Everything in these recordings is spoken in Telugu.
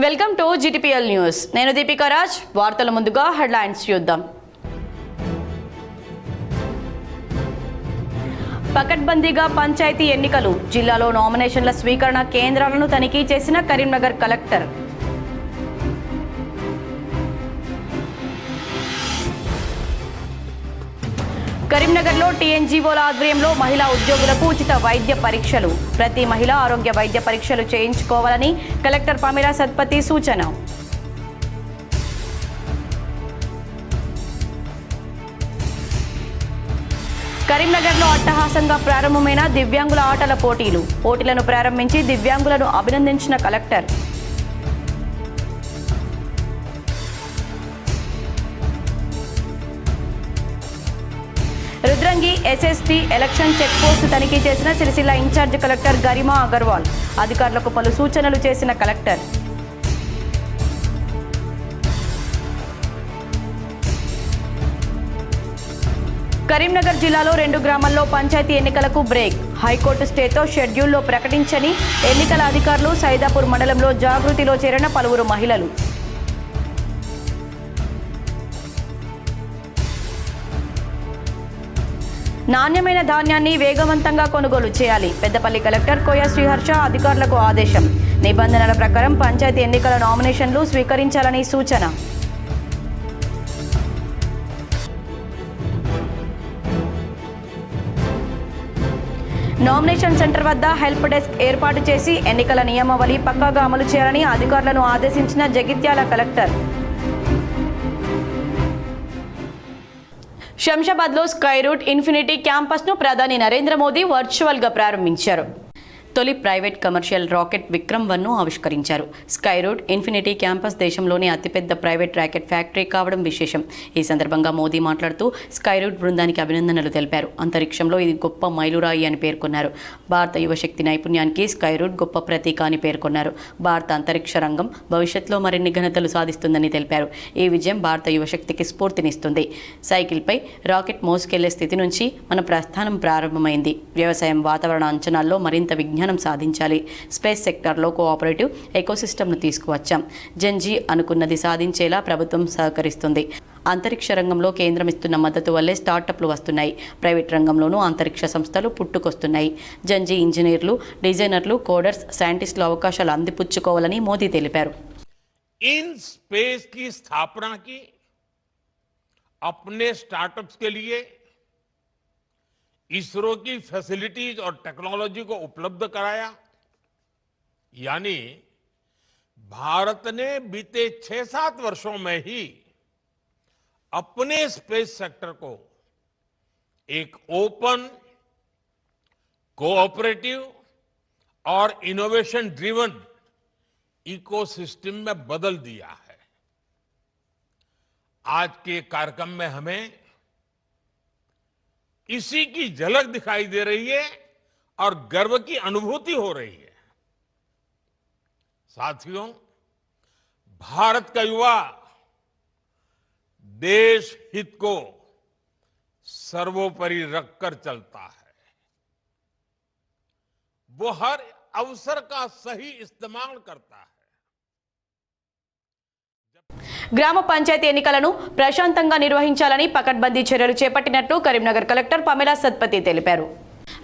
Welcome to GTPL news. నేను దీపికా రాజ్. వార్తల ముందుగా హెడ్లైన్స్ చూద్దాం. పకడ్బందీగా పంచాయతీ ఎన్నికలు. జిల్లాలో నామినేషన్ల స్వీకరణ కేంద్రాలను తనిఖీ చేసిన కరీంనగర్ కలెక్టర్. కరీంనగర్లో టీఎన్జీఓల ఆధ్వర్యంలో మహిళా ఉద్యోగులకు ఉచిత వైద్య పరీక్షలు. ప్రతి మహిళ ఆరోగ్య వైద్య పరీక్షలు చేయించుకోవాలని కలెక్టర్ పమేలా సత్పతి సూచన. కరీంనగర్లో అట్టహాసంగా ప్రారంభమైన దివ్యాంగుల ఆటల పోటీలను ప్రారంభించి దివ్యాంగులను అభినందించిన collector. Rudrangi SST election check post తనిఖీ చేసిన సిరిసిల్ల ఇన్ఛార్జ్ కలెక్టర్ గరిమా అగర్వాల్. అధికారులకు పలు సూచనలు చేసిన కలెక్టర్. కరీంనగర్ జిల్లాలో 2 గ్రామాల్లో పంచాయతీ ఎన్నికలకు బ్రేక్. హైకోర్టు స్టేతో షెడ్యూల్లో ప్రకటించని ఎన్నికల అధికారులు. సైదాపూర్ మండలంలో జాగృతిలో చేరిన పలువురు మహిళలు. నాణ్యమైన ధాన్యాన్ని వేగవంతంగా కొనుగోలు చేయాలి. పెద్దపల్లి కలెక్టర్ కోయ శ్రీహర్ష అధికారులకు ఆదేశం. నిబంధనల ప్రకారం పంచాయతీ ఎన్నికల నామినేషన్లు స్వీకరించాలని సూచన. నామినేషన్ సెంటర్ వద్ద హెల్ప్ డెస్క్ ఏర్పాటు చేసి ఎన్నికల నియమావళి పక్కాగా అమలు చేయాలని అధికారులను ఆదేశించిన జగిత్యాల కలెక్టర్. శంషాబాద్లో స్కై రూట్ ఇన్ఫినిటీ క్యాంపస్ను ప్రధాని నరేంద్ర మోదీ వర్చువల్గా ప్రారంభించారు. తొలి ప్రైవేట్ కమర్షియల్ రాకెట్ విక్రమ్-1ను ఆవిష్కరించారు. స్కై రూట్ ఇన్ఫినిటీ క్యాంపస్ దేశంలోని అతిపెద్ద ప్రైవేట్ రాకెట్ ఫ్యాక్టరీ కావడం విశేషం. ఈ సందర్భంగా మోదీ మాట్లాడుతూ స్కై రూట్ బృందానికి అభినందనలు తెలిపారు. అంతరిక్షంలో ఇది గొప్ప మైలురాయి అని పేర్కొన్నారు. భారత యువశక్తి నైపుణ్యానికి స్కై రూట్ గొప్ప ప్రతీక అని పేర్కొన్నారు. భారత అంతరిక్ష రంగం భవిష్యత్తులో మరిన్ని ఘనతలు సాధిస్తుందని తెలిపారు. ఈ విజయం భారత యువశక్తికి స్ఫూర్తినిస్తుంది. సైకిల్పై రాకెట్ మోసుకెళ్లే స్థితి నుంచి మన ప్రస్థానం ప్రారంభమైంది. వ్యవసాయం, వాతావరణ అంచనాల్లో మరింత విజ్ఞానం సాధించాలి. స్పేస్ సెక్టార్లో కోఆపరేటివ్ ఎకోసిస్టమ్ను తీసుకువచ్చాం. జన్జీ అనుకున్నది సాధించేలా ప్రభుత్వం సహకరిస్తుంది. అంతరిక్ష రంగంలో కేంద్రం ఇస్తున్న మద్దతు వల్లే స్టార్టప్లు వస్తున్నాయి. ప్రైవేట్ రంగంలోనూ అంతరిక్ష సంస్థలు పుట్టుకొస్తున్నాయి. జన్జీ ఇంజనీర్లు, డిజైనర్లు, కోడర్స్, సైంటిస్టులు అవకాశాలు అందిపుచ్చుకోవాలని మోదీ తెలిపారు. इन स्पेस की स्थापना की, अपने स्टार्टअप्स के लिए इसरो की फैसिलिटीज और टेक्नोलॉजी को उपलब्ध कराया. यानी भारत ने बीते 6-7 वर्षों में ही अपने स्पेस सेक्टर को एक ओपन, कोऑपरेटिव और इनोवेशन ड्रिवन इकोसिस्टम में बदल दिया है. आज के कार्यक्रम में हमें इसी की झलक दिखाई दे रही है और गर्व की अनुभूति हो रही है. साथियों, भारत का युवा देश हित को सर्वोपरि रखकर चलता है. वो हर अवसर का सही इस्तेमाल करता है. గ్రామ పంచాయతీ ఎన్నికలను ప్రశాంతంగా నిర్వహించాలని పకడ్బందీ చర్యలు చేపట్టినట్లు కరీంనగర్ కలెక్టర్ పమేలా సత్పతి తెలిపారు.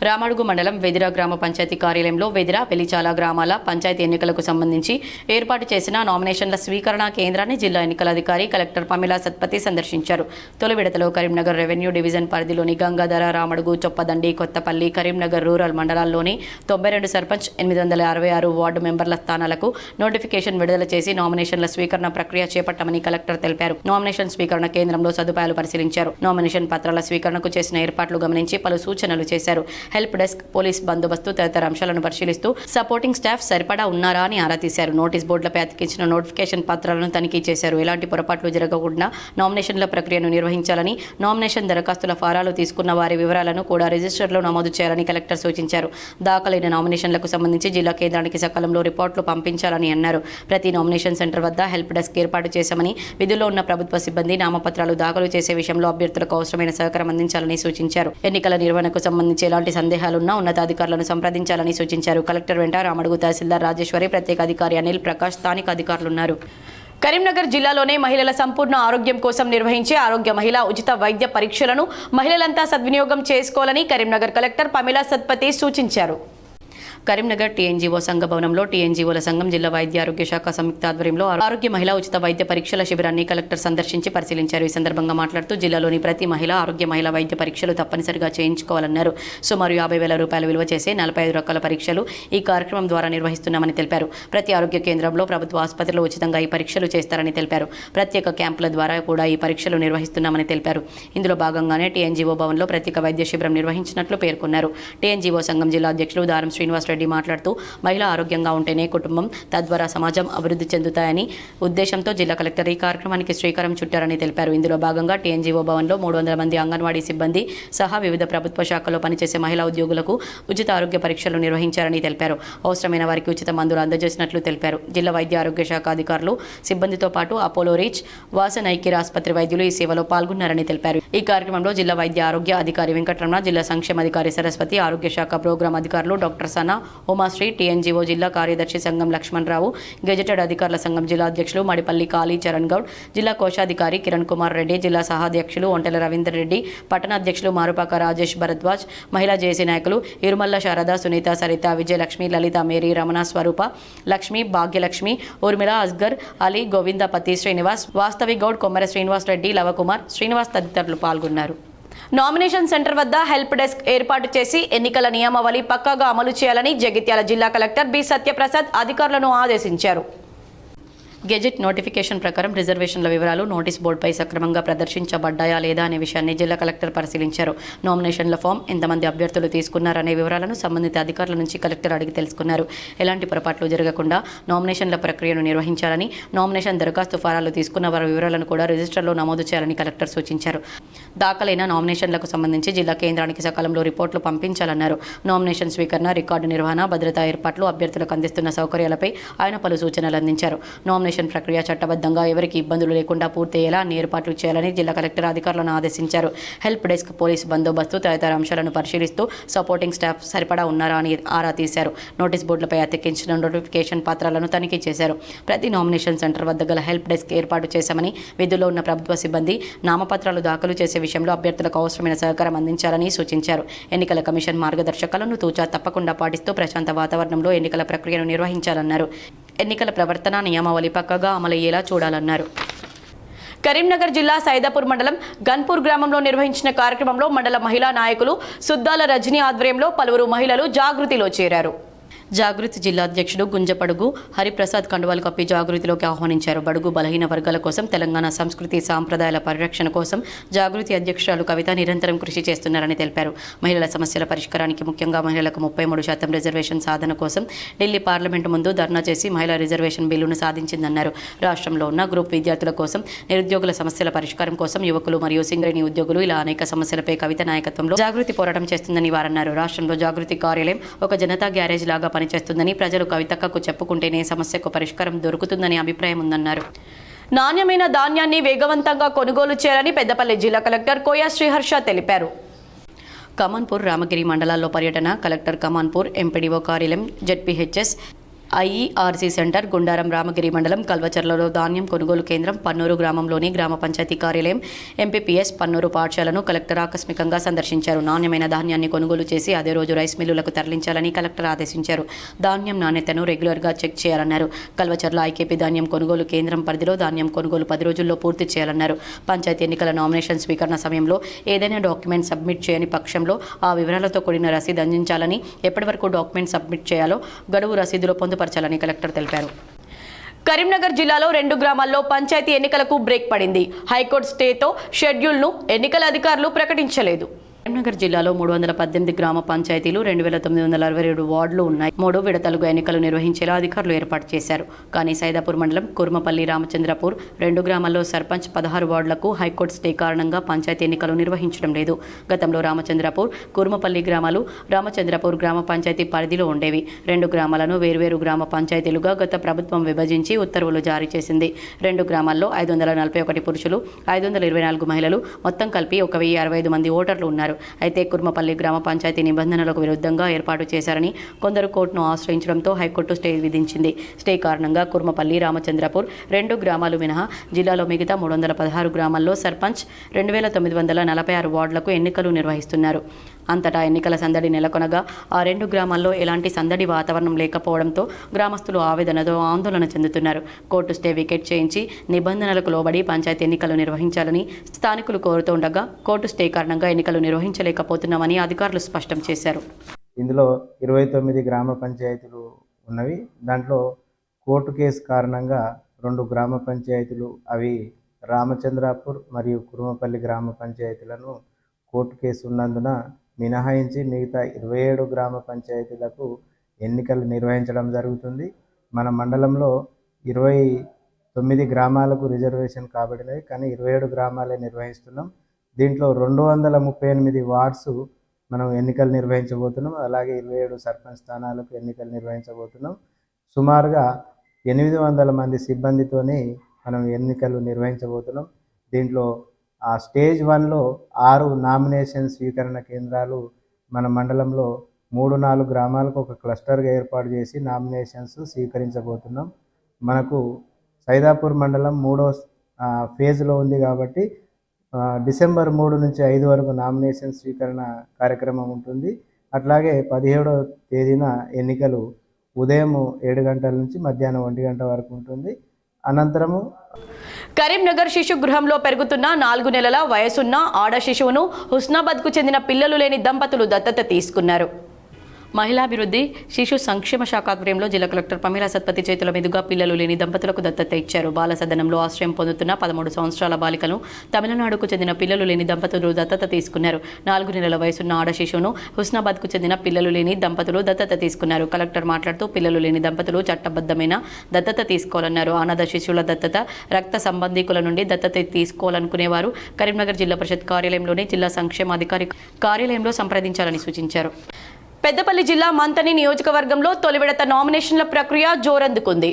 రామడుగు మండలం వెదిర గ్రామ పంచాయతీ కార్యాలయంలో వెదిర, వెలిచాల గ్రామాల పంచాయతీ ఎన్నికలకు సంబంధించి ఏర్పాటు చేసిన నామినేషన్ల స్వీకరణ కేంద్రాన్ని జిల్లా ఎన్నికల అధికారి కలెక్టర్ పమేలా సత్పతి సందర్శించారు. తొలి విడతలో కరీంనగర్ రెవెన్యూ డివిజన్ పరిధిలోని గంగాధర, రామడుగు, చొప్పదండి, కొత్తపల్లి, కరీంనగర్ రూరల్ మండలాల్లోని 92 సర్పంచ్, 866 వార్డు మెంబర్ల స్థానాలకు నోటిఫికేషన్ విడుదల చేసి నామినేషన్ల స్వీకరణ ప్రక్రియ చేపట్టామని కలెక్టర్ తెలిపారు. నామినేషన్ స్వీకరణ కేంద్రంలో సదుపాయాలు పరిశీలించారు. నామినేషన్ పత్రాల స్వీకరణకు చేసిన ఏర్పాట్లు గమనించి పలు సూచనలు చేశారు. హెల్ప్ డెస్క్, పోలీస్ బందోబస్తు తదితర అంశాలను పరిశీలిస్తూ సపోర్టింగ్ స్టాఫ్ సరిపడా ఉన్నారా అని ఆరా తీశారు. నోటీస్ బోర్డులపై అతికించిన నోటిఫికేషన్ పత్రాలను తనిఖీ చేశారు. ఎలాంటి పొరపాట్లు జరగకుండా నామినేషన్ల ప్రక్రియను నిర్వహించాలని, నామినేషన్ దరఖాస్తుల ఫారాలు తీసుకున్న వారి వివరాలను కూడా రిజిస్టర్లో నమోదు చేయాలని కలెక్టర్ సూచించారు. దాఖలైన నామినేషన్లకు సంబంధించి జిల్లా కేంద్రానికి సకాలంలో రిపోర్టులు పంపించాలని అన్నారు. ప్రతి నామినేషన్ సెంటర్ వద్ద హెల్ప్ డెస్క్ ఏర్పాటు చేశామని, విధుల్లో ఉన్న ప్రభుత్వ సిబ్బంది నామపత్రాలు దాఖలు చేసే విషయంలో అభ్యర్థులకు అవసరమైన సహకారం అందించాలని సూచించారు. ఎన్నికల నిర్వహణకు సంబంధించి ఎలాంటి సందేహాలున్నా ఉన్నతాధికారులను సంప్రదించాలని సూచించారు. కలెక్టర్ వెంట రామడుగు తహసీల్దార్ రాజేశ్వరి, ప్రత్యేక అధికారి అనిల్ ప్రకాష్, స్థానిక అధికారులున్నారు. కరీంనగర్ జిల్లాలోనే మహిళల సంపూర్ణ ఆరోగ్యం కోసం నిర్వహించే ఆరోగ్య మహిళా ఉచిత వైద్య పరీక్షలను మహిళలంతా సద్వినియోగం చేసుకోవాలని కరీంనగర్ కలెక్టర్ పమేలా సత్పతి సూచించారు. కరీంనగర్ టీఎన్జీఓ సంఘ భవనంలో టీఎన్జీఓల సంఘం జిల్లా వైద్య ఆరోగ్య శాఖ సంయుక్త ఆధ్వర్యంలో ఆరోగ్య మహిళా ఉచిత వైద్య పరీక్షల శిబిరాన్ని కలెక్టర్ సందర్శించి పరిశీలించారు. ఈ సందర్భంగా మాట్లాడుతూ జిల్లాలోని ప్రతి మహిళ ఆరోగ్య మహిళా వైద్య పరీక్షలు తప్పనిసరిగా చేయించుకోవాలన్నారు. సుమారు 50,000 రూపాయల విలువ చేసే 45 రకాల పరీక్షలు ఈ కార్యక్రమం ద్వారా నిర్వహిస్తున్నామని తెలిపారు. ప్రతి ఆరోగ్య కేంద్రంలో, ప్రభుత్వ ఆసుపత్రిలో ఉచితంగా ఈ పరీక్షలు చేస్తారని తెలిపారు. ప్రత్యేక క్యాంపుల ద్వారా కూడా ఈ పరీక్షలు నిర్వహిస్తున్నామని తెలిపారు. ఇందులో భాగంగానే టీఎన్జీఓ భవన్లో ప్రత్యేక వైద్య శిబిరం నిర్వహించినట్లు పేర్కొన్నారు. టీఎన్జీఓ సంఘం జిల్లా అధ్యక్షులు దారం శ్రీనివాస్ రెడ్డి మాట్లాడుతూ మహిళ ఆరోగ్యంగా ఉంటేనే కుటుంబం, తద్వారా సమాజం అభివృద్ధి చెందుతాయని ఉద్దేశంతో జిల్లా కలెక్టర్ ఈ కార్యక్రమానికి శ్రీకారం చుట్టారని తెలిపారు. ఇందులో భాగంగా టీఎన్జీఓ భవన్లో 300 మంది అంగన్వాడీ సిబ్బంది సహా వివిధ ప్రభుత్వ శాఖల్లో పనిచేసే మహిళా ఉద్యోగులకు ఉచిత ఆరోగ్య పరీక్షలు నిర్వహించారని తెలిపారు. అవసరమైన వారికి ఉచిత మందులు అందజేసినట్లు తెలిపారు. జిల్లా వైద్య ఆరోగ్య శాఖ అధికారులు, సిబ్బందితో పాటు అపోలో రీచ్, వాసన్ ఐకిర్ ఆసుపత్రి వైద్యులు ఈ సేవలో పాల్గొన్నారని తెలిపారు. ఈ కార్యక్రమంలో జిల్లా వైద్య ఆరోగ్య అధికారి వెంకటరమణ, జిల్లా సంక్షేమ అధికారి సరస్వతి, ఆరోగ్య శాఖ ప్రోగ్రాం అధికారులు డాక్టర్ సనా, ఉమాశ్రీ, టీఎన్జీఓ జిల్లా కార్యదర్శి సంఘం లక్ష్మణరావు, గెజెటెడ్ అధికారుల సంఘం జిల్లా అధ్యక్షులు మడిపల్లి కాళీ చరణ్ గౌడ్, జిల్లా కోశాధికారి కిరణ్ కుమార్ రెడ్డి, జిల్లా సహాధ్యక్షులు ఒంటెల రవీందర్ రెడ్డి, పట్టణాధ్యక్షులు మారుపాక రాజేష్ భరద్వాజ్, మహిళా జేసీ నాయకులు ఇరుమల్ల శారద, సునీత, సరిత, విజయలక్ష్మి, లలిత, మేరీ, రమణ, స్వరూప, లక్ష్మి, భాగ్యలక్ష్మి, ఊర్మిళ, అస్గర్ అలీ, గోవిందపతి, శ్రీనివాస్, వాస్తవి గౌడ్, కొమ్మర శ్రీనివాస్ రెడ్డి, లవకుమార్, శ్రీనివాస్ తదితరులు పాల్గొన్నారు. నామినేషన్ సెంటర్ వద్ద హెల్ప్ డెస్క్ ఏర్పాటు చేసి ఎన్నికల నియమావళి పక్కాగా అమలు చేయాలని జగిత్యాల జిల్లా కలెక్టర్ బి సత్యప్రసాద్ అధికారులను ఆదేశించారు. గెజెట్ నోటిఫికేషన్ ప్రకారం రిజర్వేషన్ల వివరాలు నోటీస్ బోర్డుపై సక్రమంగా ప్రదర్శించబడ్డాయా లేదా అనే విషయాన్ని జిల్లా కలెక్టర్ పరిశీలించారు. నామినేషన్ల ఫామ్, ఎంతమంది అభ్యర్థులు తీసుకున్నారనే వివరాలను సంబంధిత అధికారుల నుంచి కలెక్టర్ అడిగి తెలుసుకున్నారు. ఎలాంటి పొరపాట్లు జరగకుండా నామినేషన్ల ప్రక్రియను నిర్వహించాలని, నామినేషన్ దరఖాస్తు ఫారాలు తీసుకున్న వారి వివరాలను కూడా రిజిస్టర్లో నమోదు చేయాలని కలెక్టర్ సూచించారు. దాఖలైన నామినేషన్లకు సంబంధించి జిల్లా కేంద్రానికి సకాలంలో రిపోర్టులు పంపించాలన్నారు. నామినేషన్ స్వీకరణ, రికార్డు నిర్వహణ, భద్రతా ఏర్పాట్లు, అభ్యర్థులకు అందిస్తున్న సౌకర్యాలపై ఆయన పలు సూచనలు అందించారు. నామినేషన్ ప్రక్రియ చట్టబద్ధంగా ఎవరికి ఇబ్బందులు లేకుండా పూర్తయ్యేలా అన్ని ఏర్పాట్లు చేయాలని జిల్లా కలెక్టర్ అధికారులను ఆదేశించారు. హెల్ప్ డెస్క్, పోలీసు బందోబస్తు తదితర అంశాలను పరిశీలిస్తూ సపోర్టింగ్ స్టాఫ్ సరిపడా ఉన్నారా అని ఆరా తీశారు. నోటీస్ బోర్డులపై అతికించిన నోటిఫికేషన్ పత్రాలను తనిఖీ చేశారు. ప్రతి నామినేషన్ సెంటర్ వద్ద గల హెల్ప్ డెస్క్ ఏర్పాటు చేశామని, విధుల్లో ఉన్న ప్రభుత్వ సిబ్బంది నామపత్రాలు దాఖలు చేసే విషయంలో అభ్యర్థులకు అవసరమైన సహకారం అందించాలని సూచించారు. ఎన్నికల కమిషన్ మార్గదర్శకాలను తూచా తప్పకుండా పాటిస్తూ ప్రశాంత వాతావరణంలో ఎన్నికల ప్రక్రియను నిర్వహించాలన్నారు. ఎన్నికల ప్రవర్తన నియమావళి పక్కగా అమలయ్యేలా చూడాలన్నారు. కరీంనగర్ జిల్లా సైదాపూర్ మండలం గన్పూర్ గ్రామంలో నిర్వహించిన కార్యక్రమంలో మండల మహిళా నాయకులు సుద్దాల రజనీ ఆధ్వర్యంలో పలువురు మహిళలు జాగృతిలో చేరారు. జాగృతి జిల్లా అధ్యక్షుడు గుంజపడుగు హరిప్రసాద్ కండువాలు కప్పి జాగృతిలోకి ఆహ్వానించారు. బడుగు బలహీన వర్గాల కోసం, తెలంగాణ సంస్కృతి సాంప్రదాయాల పరిరక్షణ కోసం జాగృతి అధ్యక్షురాలు కవిత నిరంతరం కృషి చేస్తున్నారని తెలిపారు. మహిళల సమస్యల పరిష్కారానికి, ముఖ్యంగా మహిళలకు 33% రిజర్వేషన్ సాధన కోసం ఢిల్లీ పార్లమెంటు ముందు ధర్నా చేసి మహిళా రిజర్వేషన్ బిల్లును సాధించిందన్నారు. రాష్ట్రంలో ఉన్న గ్రూప్ విద్యార్థుల కోసం, నిరుద్యోగుల సమస్యల పరిష్కారం కోసం, యువకులు మరియు సింగరేణి ఉద్యోగులు ఇలా అనేక సమస్యలపై కవిత నాయకత్వంలో జాగృతి పోరాటం చేస్తుందని వారన్నారు. రాష్ట్రంలో జాగృతి కార్యాలయం ఒక జనతా గ్యారేజ్ లాగా పనిచేస్తుందని, ప్రజలు కవితక్కకు చెప్పుకుంటేనే సమస్యకు పరిష్కారం దొరుకుతుందని అభిప్రాయం ఉందన్నారు. నాణ్యమైన ధాన్యాన్ని వేగవంతంగా కొనుగోలు చేయాలని పెద్దపల్లి జిల్లా కలెక్టర్ కోయా శ్రీహర్ష తెలిపారు. కమాన్పూర్, రామగిరి మండలాల్లో పర్యటన. కలెక్టర్ కమాన్పూర్, ఎంపీడీఓ కార్యాలయం, జెడ్పీహెచ్ఎస్, ఐఈఆర్సీ సెంటర్, గుండారం, రామగిరి మండలం, కల్వచర్లలో ధాన్యం కొనుగోలు కేంద్రం, పన్నూరు గ్రామంలోని గ్రామ పంచాయతీ కార్యాలయం, ఎంపీపీఎస్, పన్నూరు పాఠశాలను కలెక్టర్ ఆకస్మికంగా సందర్శించారు. నాణ్యమైన ధాన్యాన్ని కొనుగోలు చేసి అదే రోజు రైస్ మిల్లులకు తరలించాలని కలెక్టర్ ఆదేశించారు. ధాన్యం నాణ్యతను రెగ్యులర్గా చెక్ చేయాలన్నారు. కల్వచర్ల ఐకేపీ ధాన్యం కొనుగోలు కేంద్రం పరిధిలో ధాన్యం కొనుగోలు 10 రోజుల్లో పూర్తి చేయాలన్నారు. పంచాయతీ ఎన్నికల నామినేషన్ స్వీకరణ సమయంలో ఏదైనా డాక్యుమెంట్ సబ్మిట్ చేయని పక్షంలో ఆ వివరాలతో కూడిన రసీదు అందించాలని, ఎప్పటి వరకు డాక్యుమెంట్ సబ్మిట్ చేయాలో గడువు రసీదులో పొందుపరచాలని కలెక్టర్ తెలిపారు. కరీంనగర్ జిల్లాలో 2 గ్రామాల్లో పంచాయతీ ఎన్నికలకు బ్రేక్ పడింది. హైకోర్టు స్టేతో షెడ్యూల్ను ఎన్నికల అధికారులు ప్రకటించలేదు. కరీంనగర్ జిల్లాలో 318 గ్రామ పంచాయతీలు, 2967 వార్డులు ఉన్నాయి. 3 విడతలుగా ఎన్నికలు నిర్వహించేలా అధికారులు ఏర్పాటు చేశారు. కానీ సైదాపూర్ మండలం కుర్మపల్లి, రామచంద్రపూర్ 2 గ్రామాల్లో సర్పంచ్ 16 వార్డులకు హైకోర్టు స్టే కారణంగా పంచాయతీ ఎన్నికలు నిర్వహించడం లేదు. గతంలో రామచంద్రపూర్, కుర్మపల్లి గ్రామాలు రామచంద్రపూర్ గ్రామ పంచాయతీ పరిధిలో ఉండేవి. 2 గ్రామాలను వేర్వేరు గ్రామ పంచాయతీలుగా గత ప్రభుత్వం విభజించి ఉత్తర్వులు జారీ చేసింది. 2 గ్రామాల్లో 541 పురుషులు, 524 మహిళలు, మొత్తం కలిపి 1065 మంది ఓటర్లు ఉన్నారు. అయితే కుర్మపల్లి గ్రామ పంచాయతీ నిబంధనలకు విరుద్ధంగా ఏర్పాటు చేశారని కొందరు కోర్టును ఆశ్రయించడంతో హైకోర్టు స్టే విధించింది. స్టే కారణంగా కుర్మపల్లి, రామచంద్రపూర్ 2 గ్రామాలు మినహా జిల్లాలో మిగతా 316 గ్రామాల్లో సర్పంచ్ 2946 వార్డులకు ఎన్నికలు నిర్వహిస్తున్నారు. అంతటా ఎన్నికల సందడి నెలకొనగా ఆ 2 గ్రామాల్లో ఎలాంటి సందడి వాతావరణం లేకపోవడంతో గ్రామస్తులు ఆవేదనతో ఆందోళన చెందుతున్నారు. కోర్టు స్టే వికెట్ చేయించి నిబంధనలకు లోబడి పంచాయతీ ఎన్నికలు నిర్వహించాలని స్థానికులు కోరుతుండగా కోర్టు స్టే కారణంగా ఎన్నికలు నిర్వహించలేకపోతున్నామని అధికారులు స్పష్టం చేశారు. ఇందులో 29 గ్రామ పంచాయతీలు ఉన్నవి. దాంట్లో కోర్టు కేసు కారణంగా 2 గ్రామ పంచాయతీలు, అవి రామచంద్రాపూర్ మరియు కురుమపల్లి గ్రామ పంచాయతీలను కోర్టు కేసు ఉన్నందున మినహాయించి మిగతా 27 గ్రామ పంచాయతీలకు ఎన్నికలు నిర్వహించడం జరుగుతుంది. మన మండలంలో 29 గ్రామాలకు రిజర్వేషన్ కాబడినవి, కానీ 27 గ్రామాలే నిర్వహిస్తున్నాం. దీంట్లో 238 వార్డ్స్ మనం ఎన్నికలు నిర్వహించబోతున్నాం. అలాగే 27 సర్పంచ్ స్థానాలకు ఎన్నికలు నిర్వహించబోతున్నాం. సుమారుగా 800 మంది సిబ్బందితోని మనం ఎన్నికలు నిర్వహించబోతున్నాం. దీంట్లో ఆ స్టేజ్ 1లో 6 నామినేషన్ స్వీకరణ కేంద్రాలు మన మండలంలో 3-4 గ్రామాలకు ఒక క్లస్టర్గా ఏర్పాటు చేసి నామినేషన్స్ స్వీకరించబోతున్నాం. మనకు సైదాపూర్ మండలం 3వ ఫేజ్లో ఉంది కాబట్టి డిసెంబర్ 3 నుంచి 5 వరకు నామినేషన్ స్వీకరణ కార్యక్రమం ఉంటుంది. అట్లాగే 17వ తేదీన ఎన్నికలు ఉదయం 7 గంటల నుంచి మధ్యాహ్నం 1 గంట వరకు ఉంటుంది. అనంతరము కరీంనగర్ శిశు గృహంలో పెరుగుతున్న 4 నెలల వయసున్న ఆడ శిశువును హుస్నాబాద్కు చెందిన పిల్లలు లేని దంపతులు దత్తత తీసుకున్నారు. మహిళాభివృద్ధి శిశు సంక్షేమ శాఖ ఆధ్వర్యంలో జిల్లా కలెక్టర్ పమేలా సత్పతి చేతుల మీదుగా పిల్లలు లేని దంపతులకు దత్తత ఇచ్చారు. బాల సదనంలో ఆశ్రయం పొందుతున్న 13 సంవత్సరాల బాలికను తమిళనాడుకు చెందిన పిల్లలు లేని దంపతులు దత్తత తీసుకున్నారు. 4 నెలల వయసున్న ఆడ శిశువును హుస్నాబాద్కు చెందిన పిల్లలు లేని దంపతులు దత్తత తీసుకున్నారు. కలెక్టర్ మాట్లాడుతూ పిల్లలు లేని దంపతులు చట్టబద్ధమైన దత్తత తీసుకోవాలన్నారు. అనాథ శిశువుల దత్తత, రక్త సంబంధీకుల నుండి దత్తత తీసుకోవాలనుకునేవారు కరీంనగర్ జిల్లా పరిషత్ కార్యాలయంలోని జిల్లా సంక్షేమాధికారి కార్యాలయంలో సంప్రదించాలని సూచించారు. పెద్దపల్లి జిల్లా మంతని నియోజకవర్గంలో తొలి విడత నామినేషన్ల ప్రక్రియ జోరందుకుంది.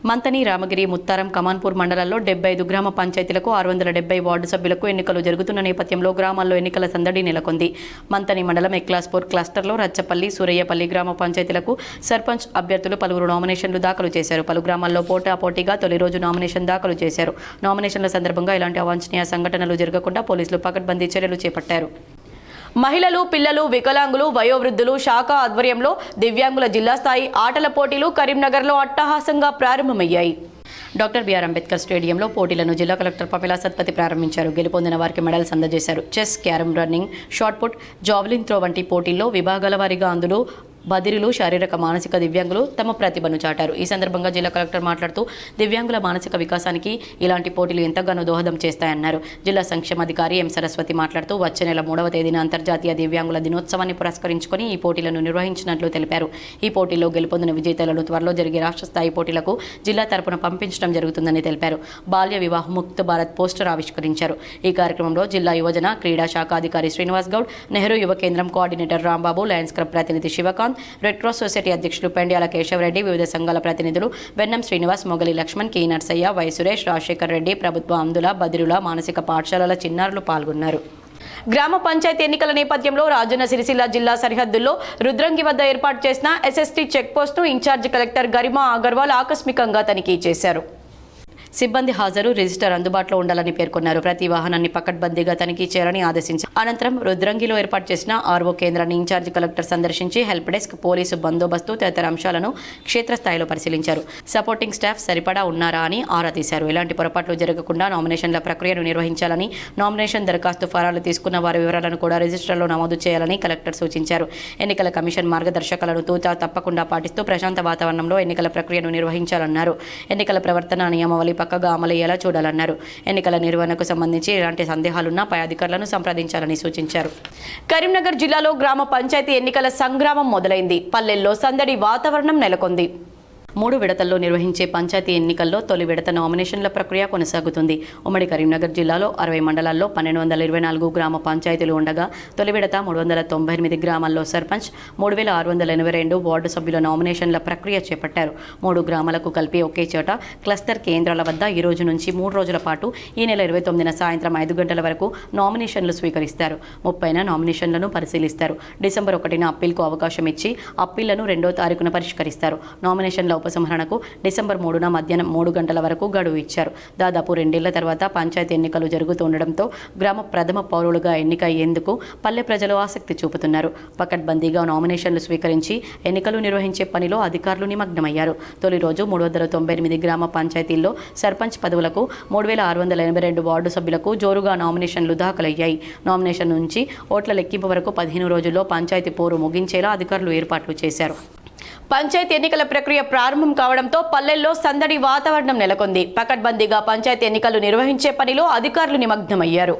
మంతని, రామగిరి, ముత్తారం, కమాన్పూర్ మండలాల్లో 75 గ్రామ పంచాయతీలకు 670 వార్డు సభ్యులకు ఎన్నికలు జరుగుతున్న నేపథ్యంలో గ్రామాల్లో ఎన్నికల సందడి నెలకొంది. మంతని మండలం ఎక్లాస్పూర్ క్లస్టర్లో రచ్చపల్లి, సూరయ్యపల్లి గ్రామ పంచాయతీలకు సర్పంచ్ అభ్యర్థులు పలువురు నామినేషన్లు దాఖలు చేశారు. పలు గ్రామాల్లో పోటాపోటీగా తొలి రోజు నామినేషన్ దాఖలు చేశారు. నామినేషన్ల సందర్భంగా ఎలాంటి అవాంఛనీయ సంఘటనలు జరగకుండా పోలీసులు పకడ్బందీ చర్యలు చేపట్టారు. మహిళలు, పిల్లలు, వికలాంగులు, వయోవృద్ధులు శాఖ ఆధ్వర్యంలో దివ్యాంగుల జిల్లా స్థాయి ఆటల పోటీలు కరీంనగర్లో అట్టహాసంగా ప్రారంభమయ్యాయి. డాక్టర్ బిఆర్ అంబేద్కర్ స్టేడియంలో పోటీలను జిల్లా కలెక్టర్ పమేలా సత్పతి ప్రారంభించారు. గెలుపొందిన వారికి మెడల్స్ అందజేశారు. Chess, carrom, running, shot put, javelin throw వంటి పోటీల్లో విభాగాల వారీగా అందులో బదిరులు, శారీరక మానసిక దివ్యాంగులు తమ ప్రతిభను చాటారు. ఈ సందర్భంగా జిల్లా కలెక్టర్ మాట్లాడుతూ దివ్యాంగుల మానసిక వికాసానికి ఇలాంటి పోటీలు ఎంతగానో దోహదం చేస్తాయన్నారు. జిల్లా సంక్షేమాధికారి ఎం సరస్వతి మాట్లాడుతూ వచ్చే నెల 3వ తేదీన అంతర్జాతీయ దివ్యాంగుల దినోత్సవాన్ని పురస్కరించుకొని ఈ పోటీలను నిర్వహించినట్లు తెలిపారు. ఈ పోటీల్లో గెలుపొందిన విజేతలను త్వరలో జరిగే రాష్ట్ర స్థాయి పోటీలకు జిల్లా తరపున పంపించడం జరుగుతుందని తెలిపారు. బాల్య వివాహ ముక్త భారత్ పోస్టర్ ఆవిష్కరించారు. ఈ కార్యక్రమంలో జిల్లా యువజన క్రీడా శాఖ అధికారి శ్రీనివాస్ గౌడ్, నెహ్రూ యువ కేంద్రం కోఆర్డినేటర్ రాంబాబు, లయన్స్ క్లబ్ ప్రతినిధి శివకాంత్, రెడ్ క్రాస్ సొసైటీ అధ్యక్షులు పెండ్యాల కేశవరెడ్డి, వివిధ సంఘాల ప్రతినిధులు వెన్నం శ్రీనివాస్, మొగలి లక్ష్మణ్, కె నర్సయ్య, వై సురేష్, రాజశేఖర్ రెడ్డి, ప్రభుత్వ అందుల, బదిరుల, మానసిక పాఠశాలల చిన్నారులు పాల్గొన్నారు. గ్రామ పంచాయతీ ఎన్నికల నేపథ్యంలో రాజన్న సిరిసిల్ల జిల్లా సరిహద్దుల్లో రుద్రంగి వద్ద ఏర్పాటు చేసిన ఎస్ఎస్టీ చెక్పోస్ట్ను ఇన్ఛార్జ్ కలెక్టర్ గరిమా అగర్వాల్ ఆకస్మికంగా తనిఖీ చేశారు. సిబ్బంది హాజరు, రిజిస్టర్ అందుబాటులో ఉండాలని పేర్కొన్నారు. ప్రతి వాహనాన్ని పకడ్బందీగా తనిఖీ చేయాలని ఆదేశించారు. అనంతరం రుద్రంగిలో ఏర్పాటు చేసిన ఆర్ఓ కేంద్రాన్ని ఇన్ఛార్జ్ కలెక్టర్ సందర్శించి హెల్ప్ డెస్క్, పోలీసు బందోబస్తు తదితర అంశాలను క్షేత్రస్థాయిలో పరిశీలించారు. సపోర్టింగ్ స్టాఫ్ సరిపడా ఉన్నారా అని ఆరా తీశారు. ఎలాంటి పొరపాట్లు జరగకుండా నామినేషన్ల ప్రక్రియను నిర్వహించాలని, నామినేషన్ దరఖాస్తు ఫారాలు తీసుకున్న వారి వివరాలను కూడా రిజిస్టర్లో నమోదు చేయాలని కలెక్టర్ సూచించారు. ఎన్నికల కమిషన్ మార్గదర్శకాలను తూచా తప్పకుండా పాటిస్తూ ప్రశాంత వాతావరణంలో ఎన్నికల ప్రక్రియను నిర్వహించాలన్నారు. ఎన్నికల ప్రవర్తన నియమావళి పక్కగా అమలయ్యేలా చూడాలన్నారు. ఎన్నికల నిర్వహణకు సంబంధించి ఎలాంటి సందేహాలున్నా పై అధికారులను సంప్రదించాలని సూచించారు. కరీంనగర్ జిల్లాలో గ్రామ పంచాయతీ ఎన్నికల సంగ్రామం మొదలైంది. పల్లెల్లో సందడి వాతావరణం నెలకొంది. 3 విడతల్లో నిర్వహించే పంచాయతీ ఎన్నికల్లో తొలి విడత నామినేషన్ల ప్రక్రియ కొనసాగుతుంది. ఉమ్మడి కరీంనగర్ జిల్లాలో 60 మండలాల్లో 1224 గ్రామ పంచాయతీలు ఉండగా తొలి విడత 398 గ్రామాల్లో సర్పంచ్, 3682 వార్డు సభ్యుల నామినేషన్ల ప్రక్రియ చేపట్టారు. 3 గ్రామాలకు కలిపి ఒకే చోట క్లస్టర్ కేంద్రాల వద్ద ఈ రోజు నుంచి 3 రోజుల పాటు ఈ నెల 29న సాయంత్రం 5 గంటల వరకు నామినేషన్లు స్వీకరిస్తారు. 30న నామినేషన్లను పరిశీలిస్తారు. డిసెంబర్ 1న అప్పీల్కు అవకాశం ఇచ్చి అప్పీళ్లను 2వ తారీఖున పరిష్కరిస్తారు. నామినేషన్ల ఉపసంహరణకు డిసెంబర్ 3న మధ్యాహ్నం 3 గంటల వరకు గడువు ఇచ్చారు. దాదాపు 2 ఏళ్ల తర్వాత పంచాయతీ ఎన్నికలు జరుగుతుండటంతో గ్రామ ప్రథమ పౌరులుగా ఎన్నిక అయ్యేందుకు పల్లె ప్రజలు ఆసక్తి చూపుతున్నారు. పకడ్బందీగా నామినేషన్లు స్వీకరించి ఎన్నికలు నిర్వహించే పనిలో అధికారులు నిమగ్నమయ్యారు. తొలి రోజు 398 గ్రామ పంచాయతీల్లో సర్పంచ్ పదవులకు 3682 వార్డు సభ్యులకు జోరుగా నామినేషన్లు దాఖలయ్యాయి. నామినేషన్ నుంచి ఓట్ల లెక్కింపు వరకు 15 రోజుల్లో పంచాయతీ పోరు ముగించేలా అధికారులు ఏర్పాట్లు చేశారు. పంచాయతీ ఎన్నికల ప్రక్రియ ప్రారంభం కావడంతో పల్లెల్లో సందడి వాతావరణం నెలకొంది. పకడ్బందీగా పంచాయతీ ఎన్నికలు నిర్వహించే పనిలో అధికారులు నిమగ్నమయ్యారు.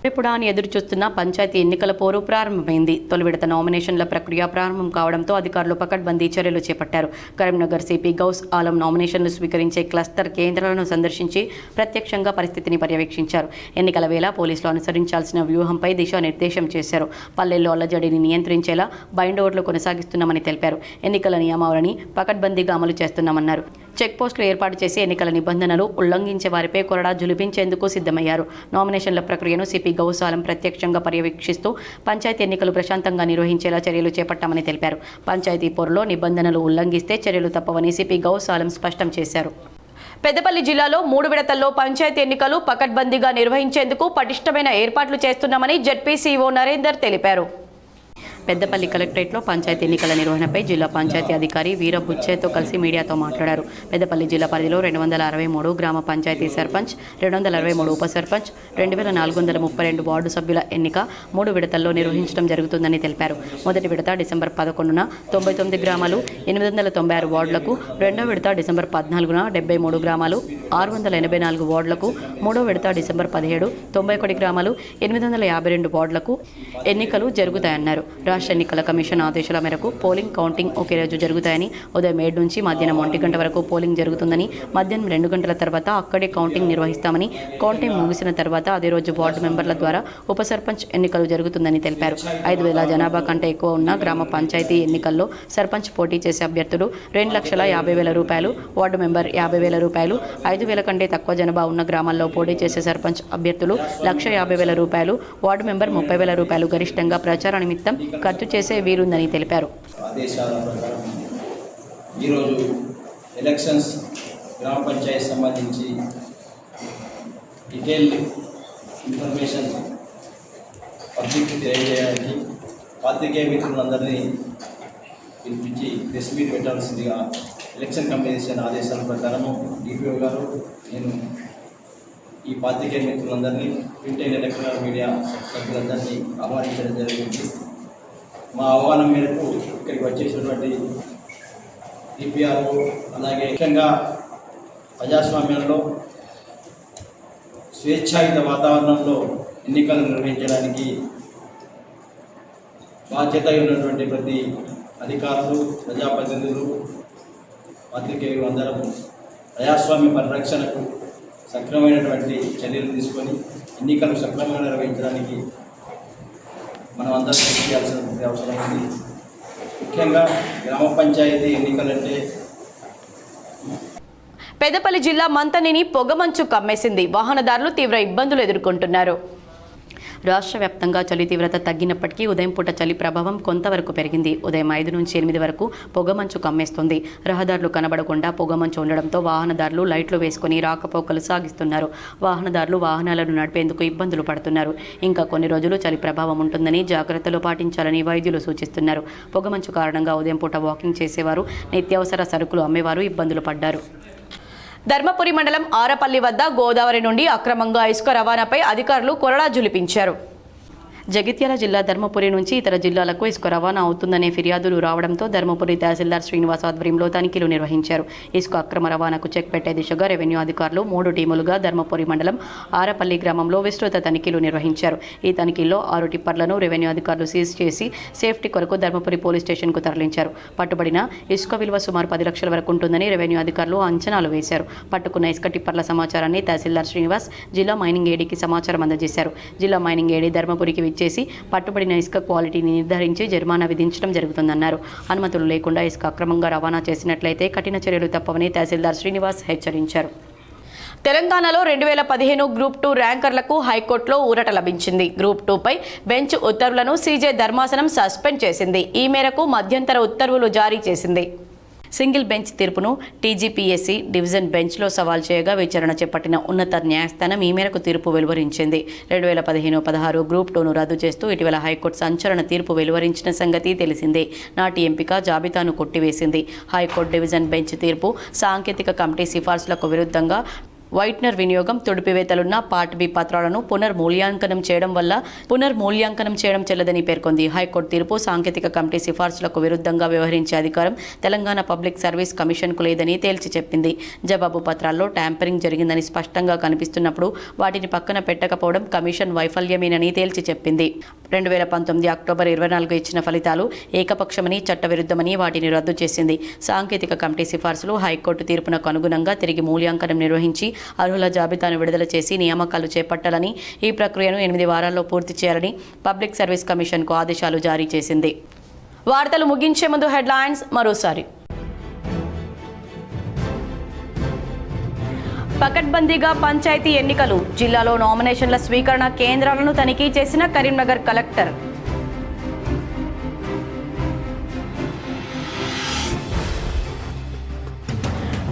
ఎప్పుడాని ఎదురు చూస్తున్న పంచాయతీ ఎన్నికల పోరు ప్రారంభమైంది. తొలి విడత నామినేషన్ల ప్రక్రియ ప్రారంభం కావడంతో అధికారులు పకడ్బందీ చర్యలు చేపట్టారు. కరీంనగర్ సిపి గౌస్ ఆలం నామినేషన్లు స్వీకరించే క్లస్టర్ కేంద్రాలను సందర్శించి ప్రత్యక్షంగా పరిస్థితిని పర్యవేక్షించారు. ఎన్నికల వేళ పోలీసులు అనుసరించాల్సిన వ్యూహంపై దిశానిర్దేశం చేశారు. పల్లెల్లో అల్లజడిని నియంత్రించేలా బైండోవర్లు కొనసాగిస్తున్నామని తెలిపారు. ఎన్నికల నియమావళిని పకడ్బందీగా అమలు చేస్తున్నామన్నారు. చెక్పోస్టులు ఏర్పాటు చేసి ఎన్నికల నిబంధనలు ఉల్లంఘించే వారిపై కొరడా జులిపించేందుకు సిద్ధమయ్యారు. నామినేషన్ల ప్రక్రియను సిపి గౌసాలం ప్రత్యక్షంగా పర్యవేక్షిస్తూ పంచాయతీ ఎన్నికలు ప్రశాంతంగా నిర్వహించేలా చర్యలు చేపట్టామని తెలిపారు. పంచాయతీ పోరులో నిబంధనలు ఉల్లంఘిస్తే చర్యలు తప్పవని సిపి గౌసాలం స్పష్టం చేశారు. పెద్దపల్లి జిల్లాలో 3 విడతల్లో పంచాయతీ ఎన్నికలు పకడ్బందీగా నిర్వహించేందుకు పటిష్టమైన ఏర్పాట్లు చేస్తున్నామని జెడ్పీసీఓ నరేందర్ తెలిపారు. పెద్దపల్లి కలెక్టరేట్లో పంచాయతీ ఎన్నికల నిర్వహణపై జిల్లా పంచాయతీ అధికారి వీర బుచ్చేతో కలిసి మీడియాతో మాట్లాడారు. పెద్దపల్లి జిల్లా పరిధిలో 263 గ్రామ పంచాయతీ సర్పంచ్, 223 ఉప సర్పంచ్, 2432 వార్డు సభ్యుల ఎన్నిక 3 విడతల్లో నిర్వహించడం జరుగుతుందని తెలిపారు. మొదటి విడత డిసెంబర్ 11న 99 గ్రామాలు 896 వార్డులకు, రెండో విడత డిసెంబర్ 14న 73 గ్రామాలు 684 వార్డులకు, మూడో విడత డిసెంబర్ 17 91 గ్రామాలు 852 వార్డులకు ఎన్నికలు జరుగుతాయన్నారు. రాష్ట్ర ఎన్నికల కమిషన్ ఆదేశాల మేరకు పోలింగ్, కౌంటింగ్ ఒకే రోజు జరుగుతాయని, ఉదయం 7 నుంచి మధ్యాహ్నం 1 గంట వరకు పోలింగ్ జరుగుతుందని, మధ్యాహ్నం 2 గంటల తర్వాత అక్కడే కౌంటింగ్ నిర్వహిస్తామని, కౌంటింగ్ ముగిసిన తర్వాత అదే రోజు వార్డు మెంబర్ల ద్వారా ఉప సర్పంచ్ ఎన్నికలు జరుగుతుందని తెలిపారు. 5000 జనాభా కంటే ఎక్కువ ఉన్న గ్రామ పంచాయతీ ఎన్నికల్లో సర్పంచ్ పోటీ చేసే అభ్యర్థులు 2,50,000 రూపాయలు, వార్డు మెంబర్ 50,000 రూపాయలు, 5,000 కంటే తక్కువ జనాభా ఉన్న గ్రామాల్లో పోటీ చేసే సర్పంచ్ అభ్యర్థులు 1,50,000 రూపాయలు, వార్డు మెంబర్ 30,000 రూపాయలు గరిష్టంగా ప్రచార నిమిత్తం ఖర్చు చేసే వీలుందని తెలిపారు. ఆదేశాల ప్రకారం ఈరోజు ఎలక్షన్స్ గ్రామ పంచాయతీ సంబంధించి డీటెయిల్డ్ ఇన్ఫర్మేషన్ పబ్లిక్ తెలియజేయడానికి పాత్రికేయ మిత్రులందరినీ పిలిపించి ప్రెస్ మీట్ పెట్టాల్సిందిగా ఎలక్షన్ కమిషన్ ఆదేశాల ప్రకారము డిపిఓ గారు నేను ఈ పాత్రికేయ మిత్రులందరినీ ప్రింట్ అండ్ ఎలక్ట్రానిక్ మీడియా సభ్యులందరినీ ఆహ్వానించడం జరిగింది. మా ఆహ్వానం మేరకు ఇక్కడికి వచ్చేసినటువంటి డిపిఆర్ఓ, అలాగే ముఖ్యంగా ప్రజాస్వామ్యంలో స్వేచ్ఛాయుత వాతావరణంలో ఎన్నికలు నిర్వహించడానికి బాధ్యత ఉన్నటువంటి ప్రతి అధికారులు, ప్రజాప్రతినిధులు, పాత్రికేయులు అందరం ప్రజాస్వామ్య పరిరక్షణకు సక్రమైనటువంటి చర్యలు తీసుకొని ఎన్నికలు సక్రమంగా నిర్వహించడానికి మనం అందరం కృషి చేయాల్సిన అవసరం ఉంది. ముఖ్యంగా గ్రామ పంచాయతీ ఎన్నికలంటే పెద్దపల్లి జిల్లా మంతనిని పొగమంచు కమ్మేసింది. వాహనదారులు తీవ్ర ఇబ్బందులు ఎదుర్కొంటున్నారు. రాష్ట్ర వ్యాప్తంగా చలి తీవ్రత తగ్గినప్పటికీ ఉదయం పూట చలి ప్రభావం కొంతవరకు పెరిగింది. ఉదయం 5 నుంచి 8 వరకు పొగమంచు కమ్మేస్తుంది. రహదారులు కనబడకుండా పొగమంచు ఉండడంతో వాహనదారులు లైట్లు వేసుకుని రాకపోకలు సాగిస్తున్నారు. వాహనదారులు వాహనాలను నడిపేందుకు ఇబ్బందులు పడుతున్నారు. ఇంకా కొన్ని రోజులు చలి ప్రభావం ఉంటుందని జాగ్రత్తలు పాటించాలని వైద్యులు సూచిస్తున్నారు. పొగమంచు కారణంగా ఉదయం పూట వాకింగ్ చేసేవారు, నిత్యావసర సరుకులు అమ్మేవారు ఇబ్బందులు పడ్డారు. ధర్మపురి మండలం ఆరపల్లి వద్ద గోదావరి నుండి అక్రమంగా ఇసుక రవాణాపై అధికారులు కొరడా జులిపించారు. జగిత్యాల జిల్లా ధర్మపురి నుంచి ఇతర జిల్లాలకు ఇసుక రవాణా అవుతుందనే ఫిర్యాదులు రావడంతో ధర్మపురి తహసీల్దార్ శ్రీనివాస్ ఆధ్వర్యంలో తనిఖీలు నిర్వహించారు. ఇసుక అక్రమ రవాణాకు చెక్ పెట్టే దిశగా రెవెన్యూ అధికారులు 3 టీములుగా ధర్మపురి మండలం ఆరపల్లి గ్రామంలో విస్తృత తనిఖీలు నిర్వహించారు. ఈ తనిఖీల్లో 6 టిప్పర్లను రెవెన్యూ అధికారులు సీజ్ చేసి సేఫ్టీ కొరకు ధర్మపురి పోలీస్ స్టేషన్కు తరలించారు. పట్టుబడిన ఇసుక విలువ సుమారు 10 లక్షల వరకు ఉంటుందని రెవెన్యూ అధికారులు అంచనాలు వేశారు. పట్టుకున్న ఇసుక టిప్పర్ల సమాచారాన్ని తహసీల్దార్ శ్రీనివాస్ జిల్లా మైనింగ్ ఏడీకి సమాచారం అందజేశారు. జిల్లా మైనింగ్ ఏడీ ధర్మపురికి విచ్చేసి పట్టుబడిన ఇసుక క్వాలిటీని నిర్ధారించి జరిమానా విధించడం జరుగుతుందన్నారు. అనుమతులు లేకుండా ఇసుక అక్రమంగా రవాణా చేసినట్లయితే కఠిన చర్యలు తప్పవని తహసీల్దార్ శ్రీనివాస్ హెచ్చరించారు. తెలంగాణలో 2015 గ్రూప్ 2 ర్యాంకర్లకు హైకోర్టులో ఊరట లభించింది. గ్రూప్ 2పై బెంచ్ ఉత్తర్వులను సీజే ధర్మాసనం సస్పెండ్ చేసింది. ఈ మేరకు మధ్యంతర ఉత్తర్వులు జారీ చేసింది. సింగిల్ బెంచ్ తీర్పును టీజీపీఎస్సీ డివిజన్ బెంచ్లో సవాల్ చేయగా విచారణ చేపట్టిన ఉన్నత న్యాయస్థానం ఈ మేరకు తీర్పు వెలువరించింది. 2015-16 గ్రూప్ 2ను రద్దు చేస్తూ ఇటీవల హైకోర్టు సంచలన తీర్పు వెలువరించిన సంగతి తెలిసిందే. నాటి ఎంపిక జాబితాను కొట్టివేసింది. హైకోర్టు డివిజన్ బెంచ్ తీర్పు సాంకేతిక కమిటీ సిఫార్సులకు విరుద్ధంగా వైట్నర్ వినియోగం, తుడిపివేతలున్న పార్ట్ బి పత్రాలను పునర్మూల్యాంకనం చేయడం చెల్లదని పేర్కొంది. హైకోర్టు తీర్పు సాంకేతిక కమిటీ సిఫార్సులకు విరుద్ధంగా వ్యవహరించే అధికారం తెలంగాణ పబ్లిక్ సర్వీస్ కమిషన్కు లేదని తేల్చి చెప్పింది. జవాబు పత్రాల్లో ట్యాంపరింగ్ జరిగిందని స్పష్టంగా కనిపిస్తున్నప్పుడు వాటిని పక్కన పెట్టకపోవడం కమిషన్ వైఫల్యమేనని తేల్చి చెప్పింది. 2019 అక్టోబర్ 24 ఇచ్చిన ఫలితాలు ఏకపక్షమని, చట్టవిరుద్ధమని వాటిని రద్దు చేసింది. సాంకేతిక కమిటీ సిఫార్సులు హైకోర్టు తీర్పునకు అనుగుణంగా తిరిగి మూల్యాంకనం నిర్వహించి అర్హుల జాబితాను విడుదల చేసి నియామకాలు చేపట్టాలని, ఈ ప్రక్రియను 8 వారాల్లో పూర్తి చేయాలని పబ్లిక్ సర్వీస్ కమిషన్కు ఆదేశాలు జారీ చేసింది. వార్తలు ముగించే ముందు హెడ్లైన్స్ మరోసారి. పకడ్బందీగా పంచాయతీ ఎన్నికలు, జిల్లాలో నామినేషన్ల స్వీకరణ కేంద్రాలను తనిఖీ చేసిన కరీంనగర్ కలెక్టర్.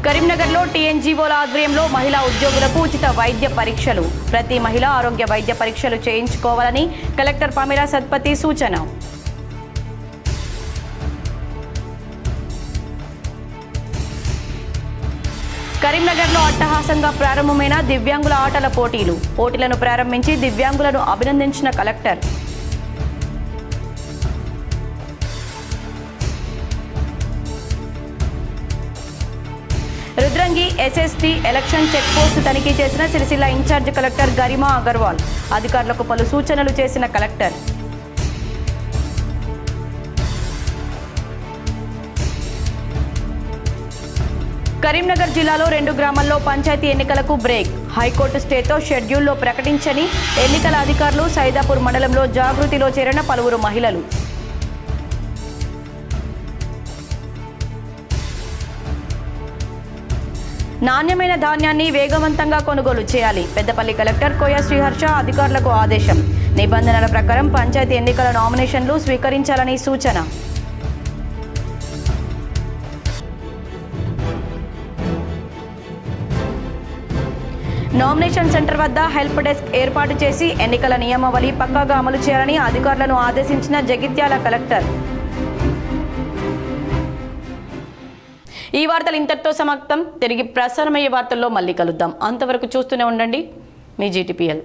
కరీంనగర్లో టీఎన్జీఓల ఆధ్వర్యంలో మహిళా ఉద్యోగులకు ఉచిత వైద్య పరీక్షలు. ప్రతి మహిళ ఆరోగ్య వైద్య పరీక్షలు చేయించుకోవాలని కలెక్టర్ పమేలా సత్పతి సూచన. కరీంనగర్లో అట్టహాసంగా ప్రారంభమైన దివ్యాంగుల ఆటల పోటీలను ప్రారంభించి దివ్యాంగులను అభినందించిన collector. Rudrangi SST election check post తనిఖీ చేసిన సిరిసిల్ల ఇన్ఛార్జ్ కలెక్టర్ గరిమా అగర్వాల్. అధికారులకు పలు సూచనలు చేసిన కలెక్టర్. కరీంనగర్ జిల్లాలో 2 గ్రామాల్లో పంచాయతీ ఎన్నికలకు బ్రేక్. హైకోర్టు స్టేతో షెడ్యూల్లో ప్రకటించని ఎన్నికల అధికారులు. సైదాపూర్ మండలంలో జాగృతిలో చేరిన పలువురు మహిళలు. నాణ్యమైన ధాన్యాన్ని వేగవంతంగా కొనుగోలు చేయాలి. పెద్దపల్లి కలెక్టర్ కోయ శ్రీహర్ష అధికారులకు ఆదేశం. నిబంధనల ప్రకారం పంచాయతీ ఎన్నికల నామినేషన్లు స్వీకరించాలని సూచన. నామినేషన్ సెంటర్ వద్ద హెల్ప్ డెస్క్ ఏర్పాటు చేసి ఎన్నికల నియమావళి పక్కాగా అమలు చేయాలని అధికారులను ఆదేశించిన జగిత్యాల కలెక్టర్. ఈ వార్తలు ఇంతటితో సమాప్తం. తిరిగి ప్రసారమయ్యే వార్తల్లో మళ్ళీ కలుద్దాం. అంతవరకు చూస్తూనే ఉండండి మీ GTPL.